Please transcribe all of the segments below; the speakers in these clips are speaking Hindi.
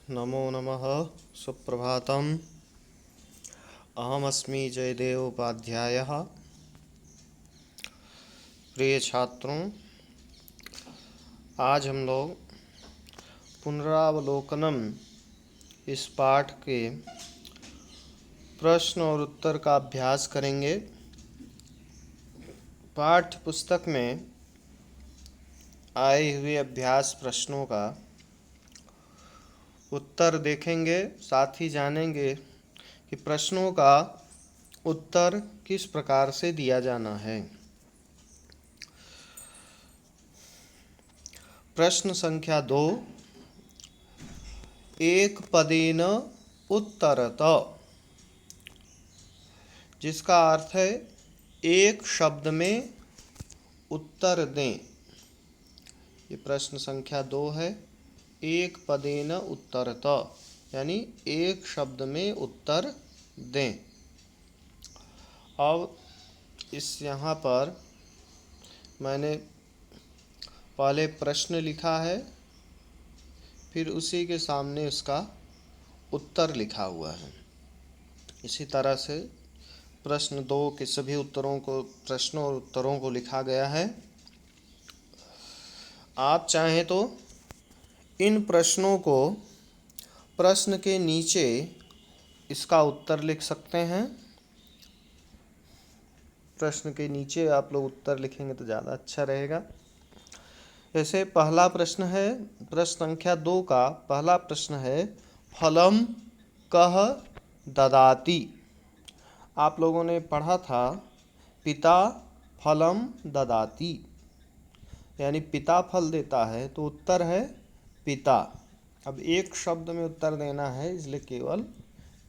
नमो नमः। सुप्रभातम्। अहमस्मि जयदेव उपाध्यायः। प्रिय छात्रों, आज हम लोग पुनरावलोकनम इस पाठ के प्रश्न और उत्तर का अभ्यास करेंगे। पाठ्य पुस्तक में आए हुए अभ्यास प्रश्नों का उत्तर देखेंगे, साथ ही जानेंगे कि प्रश्नों का उत्तर किस प्रकार से दिया जाना है। प्रश्न संख्या 2, एक पदेन उत्तरत, जिसका अर्थ है एक शब्द में उत्तर दें। ये प्रश्न संख्या 2 है। एक पदेन उत्तरत यानी एक शब्द में उत्तर दें। अब यहाँ पर मैंने पहले प्रश्न लिखा है, फिर उसी के सामने उसका उत्तर लिखा हुआ है। इसी तरह से प्रश्न 2 के सभी प्रश्नों और उत्तरों को लिखा गया है। आप चाहें तो इन प्रश्नों को प्रश्न के नीचे इसका उत्तर लिख सकते हैं। प्रश्न के नीचे आप लोग उत्तर लिखेंगे तो ज़्यादा अच्छा रहेगा। जैसे पहला प्रश्न है, प्रश्न संख्या 2 का पहला प्रश्न है, फलम कह ददाति। आप लोगों ने पढ़ा था पिता फलम ददाति, यानी पिता फल देता है, तो उत्तर है पिता। अब एक शब्द में उत्तर देना है, इसलिए केवल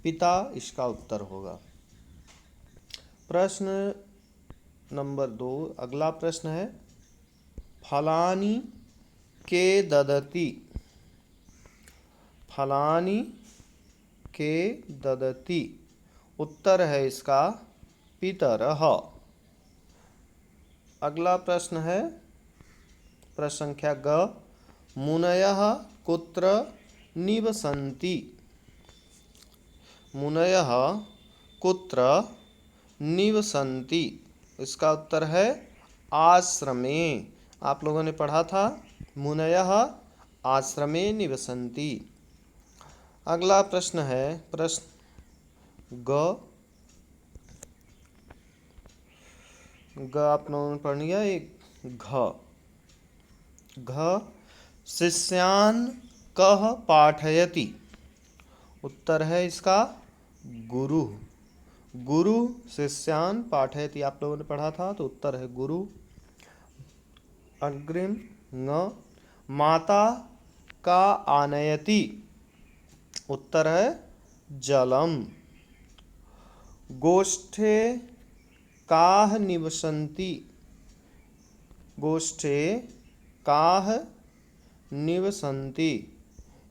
पिता इसका उत्तर होगा। प्रश्न नंबर 2, अगला प्रश्न है, फलानि के ददति। फलानि के ददति, उत्तर है इसका पितरः। अगला प्रश्न है प्रश्न संख्या ग, मुनयः कुत्र निवसन्ति। मुनयः कुत्र निवसन्ति, इसका उत्तर है आश्रमे। आप लोगों ने पढ़ा था मुनयः आश्रमे निवसन्ति। अगला प्रश्न है प्रश्न ग। आप लोगों ने पढ़ लिया। एक घ, शिष्यान् कः पाठयति। उत्तर है इसका गुरु। गुरु शिष्यान् पाठयति, आप लोगों ने पढ़ा था, तो उत्तर है गुरु। अग्रिम न, माता का आनयति। उत्तर है जलम। गोष्ठे काः निवसन्ति। गोष्ठे काः निवसन्ति,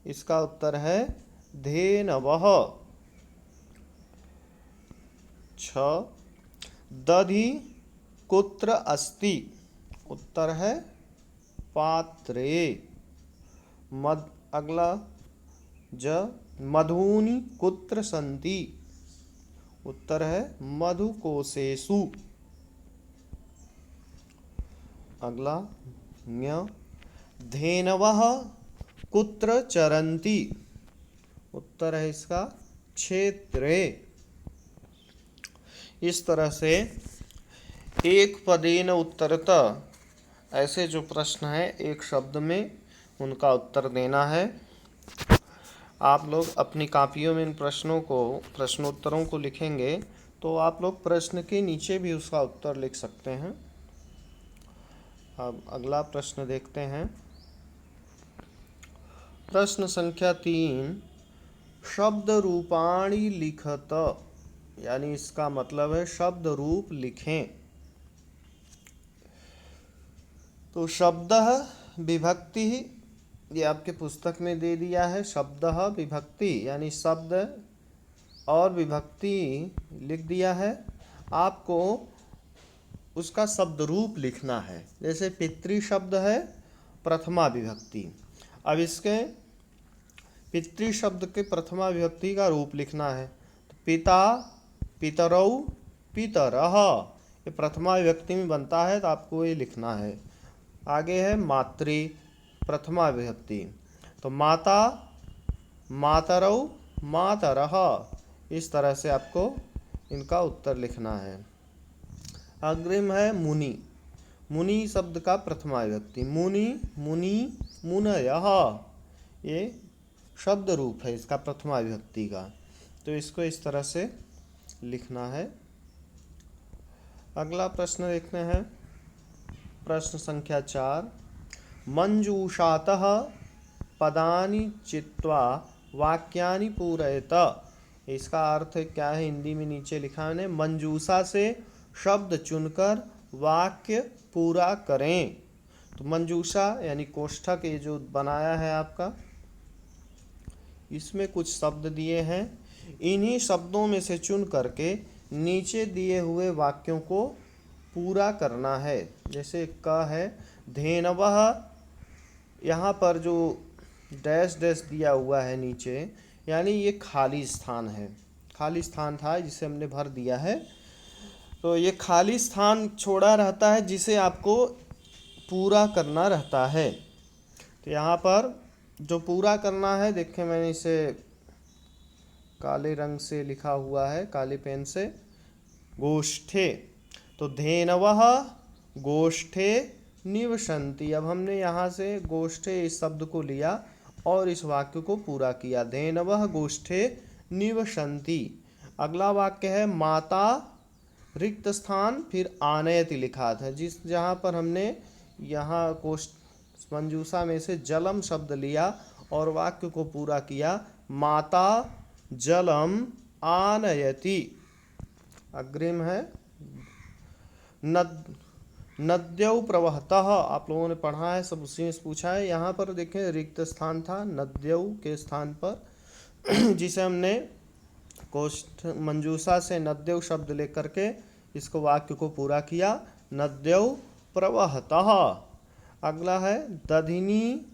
इसका उत्तर है धेनवः। 6, दधि कुत्र अस्ति। उत्तर है पात्रे। अगला ज, मधूनि कुत्र सन्ति। उत्तर है मधुकोशेषु। अगला ञ, धेनवः कुत्र चरन्ति। उत्तर है इसका क्षेत्रे। इस तरह से एक पदेन उत्तरत, ऐसे जो प्रश्न है एक शब्द में उनका उत्तर देना है। आप लोग अपनी कापियों में इन प्रश्नोत्तरों को लिखेंगे, तो आप लोग प्रश्न के नीचे भी उसका उत्तर लिख सकते हैं। अब अगला प्रश्न देखते हैं। प्रश्न संख्या 3, शब्द रूपाणि लिखत, यानी इसका मतलब है शब्द रूप लिखें। तो शब्द विभक्ति, ये आपके पुस्तक में दे दिया है। शब्द विभक्ति यानी शब्द और विभक्ति लिख दिया है। आपको उसका शब्द रूप लिखना है। जैसे पितृ शब्द है प्रथमा विभक्ति। अब इसके पितृ शब्द के प्रथमा विभक्ति का रूप लिखना है। तो पिता, पितरौ, पितरः, ये प्रथमा विभक्ति में बनता है तो आपको ये लिखना है। आगे है मातृ, प्रथमा विभक्ति, तो माता, मातरौ, मातरः, इस तरह से आपको इनका उत्तर लिखना है। अग्रिम है मुनि। मुनि शब्द का प्रथमा विभक्ति, मुनि, मुनि, मुनयः, ये शब्द रूप है इसका प्रथमा विभक्ति का, तो इसको इस तरह से लिखना है। अगला प्रश्न देखते हैं, प्रश्न संख्या 4। मंजूषातः पदानि चित्वा वाक्यानि पूरयत। इसका अर्थ क्या है हिंदी में नीचे लिखा है, मंजूषा से शब्द चुनकर वाक्य पूरा करें। तो मंजूषा यानी कोष्ठक, ये जो बनाया है आपका, इसमें कुछ शब्द दिए हैं, इन्हीं शब्दों में से चुन करके नीचे दिए हुए वाक्यों को पूरा करना है। जैसे क है धेनवः, यहाँ पर जो डैश डैश दिया हुआ है नीचे, यानी ये खाली स्थान है, खाली स्थान था जिसे हमने भर दिया है, तो ये खाली स्थान छोड़ा रहता है जिसे आपको पूरा करना रहता है। तो यहाँ पर जो पूरा करना है, देखें मैंने इसे काले रंग से लिखा हुआ है, काले पेन से, गोष्ठे। तो धेनवः गोष्ठे निवसन्ति। अब हमने यहाँ से गोष्ठे इस शब्द को लिया और इस वाक्य को पूरा किया, धेनवः गोष्ठे निवसन्ति। अगला वाक्य है माता रिक्त स्थान फिर आनयति लिखा था, जहाँ पर हमने यहाँ कोष्ठ मंजूषा में से जलम शब्द लिया और वाक्य को पूरा किया, माता जलम आनयति। अग्रिम है नद्यौ प्रवहतः, आप लोगों ने पढ़ा है, सब उसी में पूछा है। यहाँ पर देखें रिक्त स्थान था नद्यौ के स्थान पर, जिसे हमने कोष्ठ मंजूषा से नद्यौ शब्द लेकर के इसको वाक्य को पूरा किया, नद्यौ प्रवहतः। अगला है दधिनी,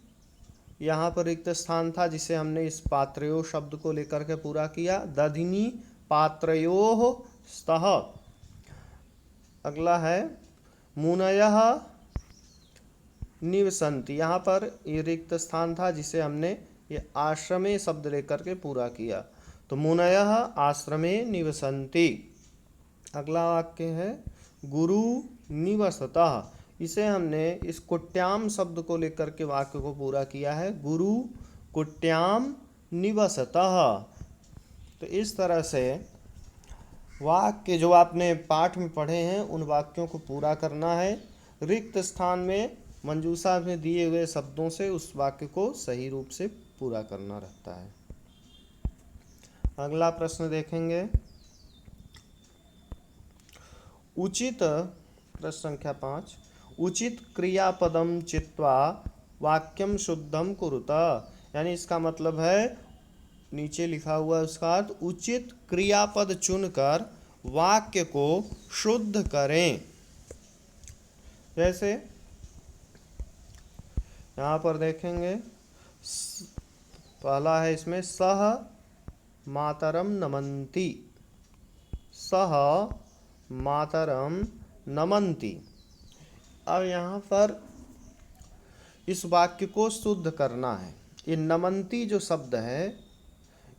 यहाँ पर रिक्त स्थान था जिसे हमने इस पात्रयोः शब्द को लेकर के पूरा किया, दधिनी पात्रयोः स्तः। अगला है मुनयः निवसन्ति, यहाँ पर ये रिक्त स्थान था जिसे हमने ये आश्रमे शब्द लेकर के पूरा किया, तो मुनयः आश्रमे निवसन्ति। अगला वाक्य है गुरु निवसतः, इसे हमने इस कुट्याम शब्द को लेकर के वाक्य को पूरा किया है, गुरु कुट्याम निवसतः। तो इस तरह से वाक्य जो आपने पाठ में पढ़े हैं उन वाक्यों को पूरा करना है। रिक्त स्थान में मंजूषा में दिए हुए शब्दों से उस वाक्य को सही रूप से पूरा करना रहता है। अगला प्रश्न देखेंगे, उचित, प्रश्न संख्या 5, उचित क्रियापदम चित्वा वाक्यम शुद्धम कुरुत। यानी इसका मतलब है, नीचे लिखा हुआ है उसका अर्थ, उचित क्रियापद चुनकर वाक्य को शुद्ध करें। जैसे यहाँ पर देखेंगे, पहला है इसमें सह मातरम नमन्ति, सह मातरम नमन्ति। अब यहाँ पर इस वाक्य को शुद्ध करना है। ये नमन्ति जो शब्द है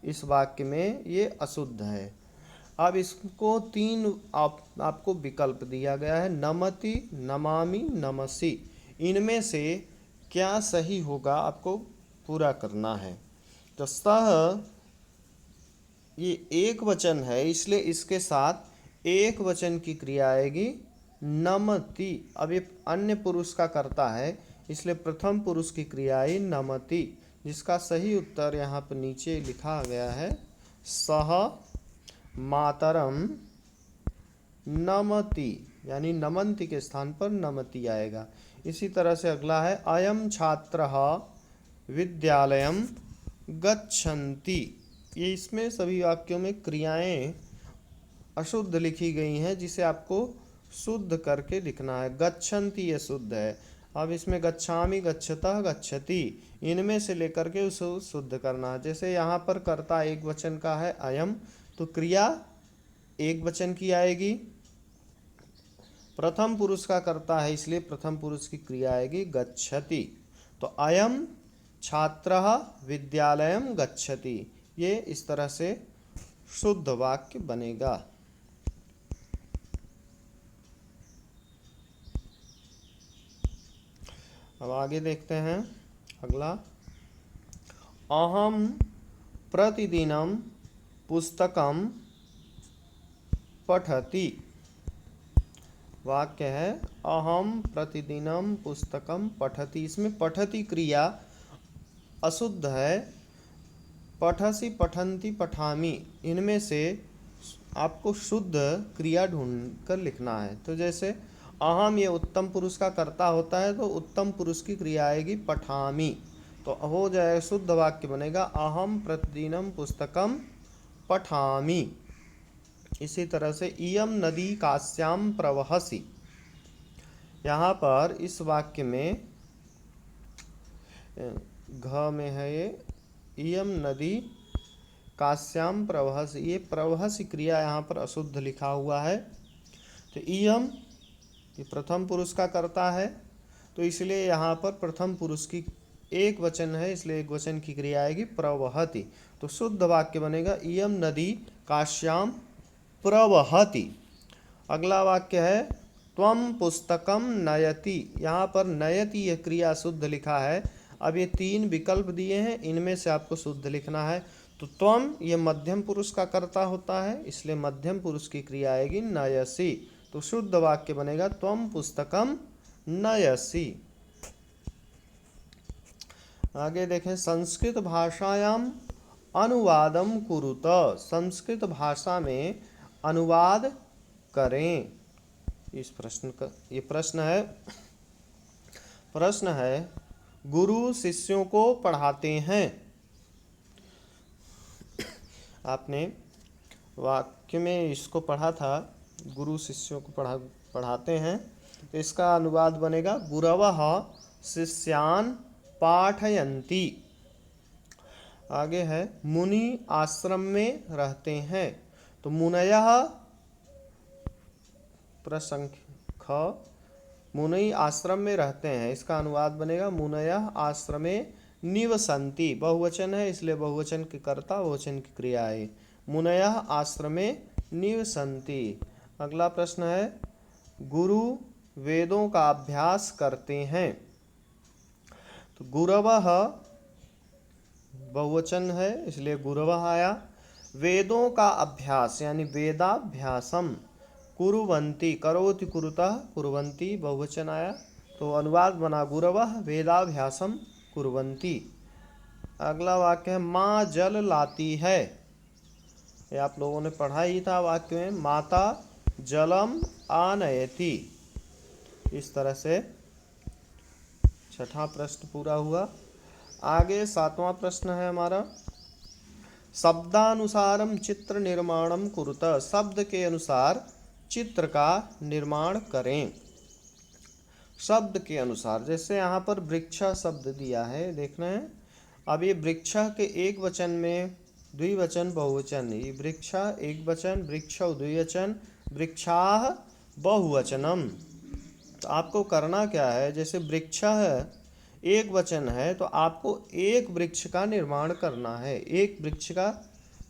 इस वाक्य में ये अशुद्ध है। अब इसको तीन आपको विकल्प दिया गया है, नमति, नमामि, नमसि। इनमें से क्या सही होगा आपको पूरा करना है। तो सह ये एक वचन है, इसलिए इसके साथ एक वचन की क्रिया आएगी नमति। अब ये अन्य पुरुष का करता है, इसलिए प्रथम पुरुष की क्रिया आई नमति, जिसका सही उत्तर यहाँ पर नीचे लिखा गया है, सह मातरम नमति, यानी नमन्ति के स्थान पर नमति आएगा। इसी तरह से अगला है अयम छात्रः विद्यालयम गच्छन्ति। ये इसमें सभी वाक्यों में क्रियाएं अशुद्ध लिखी गई हैं, जिसे आपको शुद्ध करके लिखना है। गच्छन्ति ये शुद्ध है। अब इसमें गच्छामि, गच्छतः, गच्छति, इनमें से लेकर के उसे शुद्ध करना है। जैसे यहाँ पर कर्ता एक वचन का है अयम, तो क्रिया एक वचन की आएगी। प्रथम पुरुष का कर्ता है इसलिए प्रथम पुरुष की क्रिया आएगी गच्छति। तो अयम छात्रः विद्यालयम गच्छति, ये इस तरह से शुद्ध वाक्य बनेगा। अब आगे देखते हैं अगला। अहम प्रतिदिनम पुस्तकम पठति। वाक्य है अहम प्रतिदिनम पुस्तकम पठति। इसमें पठति क्रिया अशुद्ध है। पठसि, पठन्ति, पठामि, इनमें से आपको शुद्ध क्रिया ढूंढ कर लिखना है। तो जैसे अहम ये उत्तम पुरुष का कर्ता होता है, तो उत्तम पुरुष की क्रिया आएगी पठामि, तो हो जाए शुद्ध वाक्य बनेगा अहम प्रतिदिनम पुस्तकम पठामि। इसी तरह से इयम नदी काश्याम प्रवहसि। यहाँ पर इस वाक्य में घ में है ये इयम नदी काश्याम प्रवहसि, ये प्रवहसि क्रिया यहाँ पर अशुद्ध लिखा हुआ है। तो इयम ये प्रथम पुरुष का कर्ता है, तो इसलिए यहाँ पर प्रथम पुरुष की एक वचन है, इसलिए एक वचन की क्रिया आएगी प्रवहति। तो शुद्ध वाक्य बनेगा इयम नदी काश्याम प्रवहति। अगला वाक्य है त्वम पुस्तकम नयति। यहाँ पर नयति यह क्रिया शुद्ध लिखा है। अब ये तीन विकल्प दिए हैं, इनमें से आपको शुद्ध लिखना है। तो त्वम ये मध्यम पुरुष का कर्ता होता है, इसलिए मध्यम पुरुष की क्रिया आएगी नयसि। तो शुद्ध वाक्य बनेगा त्वम पुस्तकम नयसि। आगे देखें संस्कृत भाषायाम अनुवादम कुरुत। संस्कृत भाषा में अनुवाद करें। इस प्रश्न का ये प्रश्न है गुरु शिष्यों को पढ़ाते हैं। आपने वाक्य में इसको पढ़ा था, गुरु शिष्यों को पढ़ाते हैं, तो इसका अनुवाद बनेगा गुरवः शिष्यान् पाठयन्ति। आगे है मुनि आश्रम में रहते हैं, तो मुनयः प्रसंख्य ख मुनि आश्रम में रहते हैं, इसका अनुवाद बनेगा मुनयः आश्रमे निवसन्ति। बहुवचन है इसलिए बहुवचन के कर्ता बहुवचन की क्रिया है। मुनयः आश्रमे निवसन्ति। अगला प्रश्न है गुरु वेदों का अभ्यास करते हैं, तो गुरवः बहुवचन है इसलिए गुरवः आया। वेदों का अभ्यास यानी वेदाभ्यासम कुर्वन्ति, करोति कुरुतः कुर्वन्ति बहुवचन आया, तो अनुवाद बना गुरवः वेदाभ्यासम कुर्वन्ति। अगला वाक्य है माँ जल लाती है। ये आप लोगों ने पढ़ा ही था वाक्य में, माता जलम आनयति। इस तरह से छठा प्रश्न पूरा हुआ। आगे सातवां प्रश्न है हमारा शब्दानुसारम चित्र निर्माणम कुरुत। शब्द के अनुसार चित्र का निर्माण करें। शब्द के अनुसार, जैसे यहाँ पर वृक्ष शब्द दिया है, देखना है। अब ये वृक्ष के एक वचन में द्विवचन बहुवचन, ये वृक्ष एक वचन, वृक्ष द्विवचन, वृक्षाः बहुवचनम। तो आपको करना क्या है, जैसे वृक्ष है एक वचन है, तो आपको एक वृक्ष का निर्माण करना है, एक वृक्ष का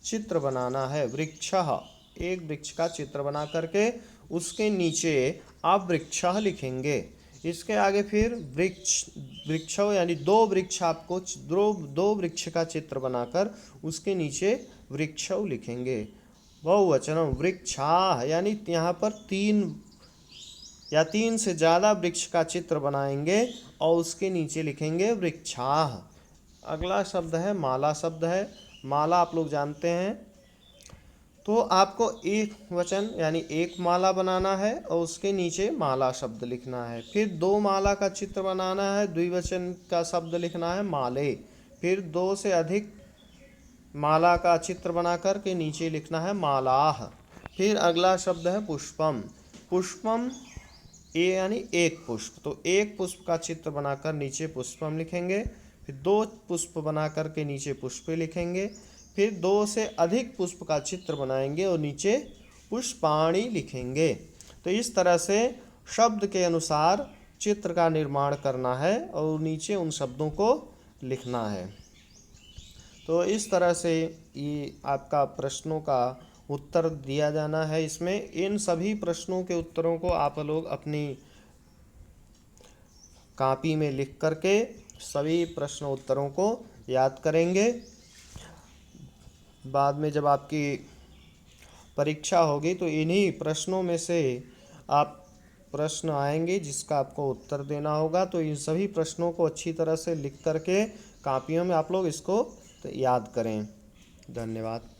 चित्र बनाना है। वृक्षः एक वृक्ष का चित्र बना करके उसके नीचे आप वृक्षः लिखेंगे। इसके आगे फिर वृक्ष यानी दो वृक्ष, आपको दो वृक्ष का चित्र बनाकर उसके नीचे वृक्ष लिखेंगे। बहुवचनम वृक्षाः यानी यहाँ पर तीन या तीन से ज़्यादा वृक्ष का चित्र बनाएंगे और उसके नीचे लिखेंगे वृक्षाः। अगला शब्द है माला शब्द है। माला आप लोग जानते हैं, तो आपको एक वचन यानी एक माला बनाना है और उसके नीचे माला शब्द लिखना है। फिर दो माला का चित्र बनाना है, द्विवचन का शब्द लिखना है माले। फिर दो से अधिक माला का चित्र बनाकर के नीचे लिखना है मालाः। फिर अगला शब्द है पुष्पम। पुष्पम ए यानी एक पुष्प, तो एक पुष्प का चित्र बनाकर नीचे पुष्पम लिखेंगे, फिर दो पुष्प बना करके नीचे पुष्पे लिखेंगे, फिर दो से अधिक पुष्प का चित्र बनाएंगे और नीचे पुष्पाणि लिखेंगे। तो इस तरह से शब्द के अनुसार चित्र का निर्माण करना है और नीचे उन शब्दों को लिखना है। तो इस तरह से ये आपका प्रश्नों का उत्तर दिया जाना है। इसमें इन सभी प्रश्नों के उत्तरों को आप लोग अपनी कॉपी में लिख करके सभी प्रश्न उत्तरों को याद करेंगे। बाद में जब आपकी परीक्षा होगी तो इन्हीं प्रश्नों में से आप प्रश्न आएंगे जिसका आपको उत्तर देना होगा। तो इन सभी प्रश्नों को अच्छी तरह से लिख करके कॉपियों में आप लोग इसको याद करें। धन्यवाद।